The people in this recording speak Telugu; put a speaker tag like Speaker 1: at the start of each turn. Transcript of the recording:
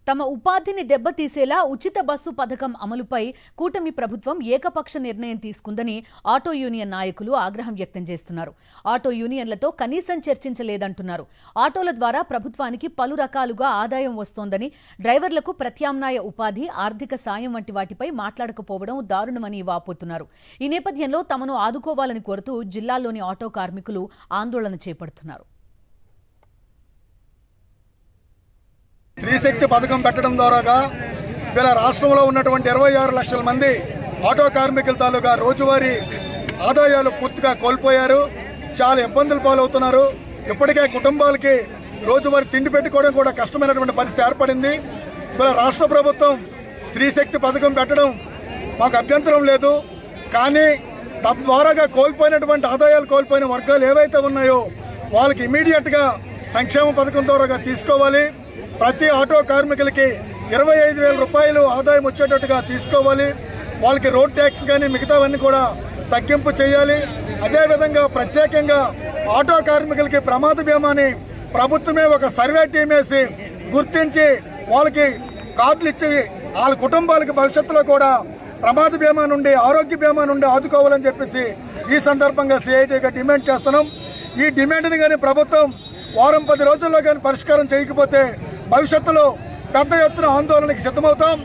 Speaker 1: తమ ఉపాధిని దెబ్బతీసేలా ఉచిత బస్సు పథకం అమలుపై కూటమి ప్రభుత్వం ఏకపక్ష నిర్ణయం తీసుకుందని ఆటో యూనియన్ నాయకులు ఆగ్రహం వ్యక్తం చేస్తున్నారు. ఆటో యూనియన్లతో కనీసం చర్చించలేదంటున్నారు. ఆటోల ద్వారా ప్రభుత్వానికి పలు రకాలుగా ఆదాయం వస్తోందని, డ్రైవర్లకు ప్రత్యామ్నాయ ఉపాధి, ఆర్థిక సాయం వంటి వాటిపై మాట్లాడకపోవడం దారుణమని వాపోతున్నారు. ఈ నేపథ్యంలో తమను ఆదుకోవాలని కోరుతూ జిల్లాలోని ఆటో కార్మికులు ఆందోళన చేపడుతున్నారు.
Speaker 2: స్త్రీశక్తి పథకం పెట్టడం ద్వారాగా వీళ్ళ రాష్ట్రంలో ఉన్నటువంటి 26 లక్షల మంది ఆటో కార్మికుల తాలూకా రోజువారీ ఆదాయాలు పూర్తిగా కోల్పోయారు. చాలా ఇబ్బందులు పాలవుతున్నారు. ఇప్పటికే కుటుంబాలకి రోజువారీ తిండి పెట్టుకోవడం కూడా కష్టమైనటువంటి పరిస్థితి ఏర్పడింది. వీళ్ళ రాష్ట్ర ప్రభుత్వం స్త్రీశక్తి పథకం పెట్టడం మాకు అభ్యంతరం లేదు. కానీ తద్వారాగా కోల్పోయినటువంటి ఆదాయాలు కోల్పోయిన వర్గాలు ఏవైతే ఉన్నాయో వాళ్ళకి ఇమీడియట్గా సంక్షేమ పథకం ద్వారా తీసుకోవాలి. ప్రతి ఆటో కార్మికులకి 25,000 రూపాయలు ఆదాయం వచ్చేటట్టుగా తీసుకోవాలి. వాళ్ళకి రోడ్ ట్యాక్స్ కానీ మిగతావన్నీ కూడా తగ్గింపు చేయాలి. అదేవిధంగా ప్రత్యేకంగా ఆటో కార్మికులకి ప్రమాద బీమాని ప్రభుత్వమే ఒక సర్వే టీం వేసి గుర్తించి వాళ్ళకి కార్డులు ఇచ్చి వాళ్ళ కుటుంబాలకి భవిష్యత్తులో కూడా ప్రమాద బీమా నుండి, ఆరోగ్య బీమా నుండి ఆదుకోవాలని చెప్పేసి ఈ సందర్భంగా సిఐటిగా డిమాండ్ చేస్తున్నాం. ఈ డిమాండ్ని కానీ ప్రభుత్వం వారం 10 రోజుల్లో కానీ పరిష్కారం చేయకపోతే భవిష్యత్తులో పెద్ద ఎత్తున ఆందోళనకి సిద్ధమవుతాం.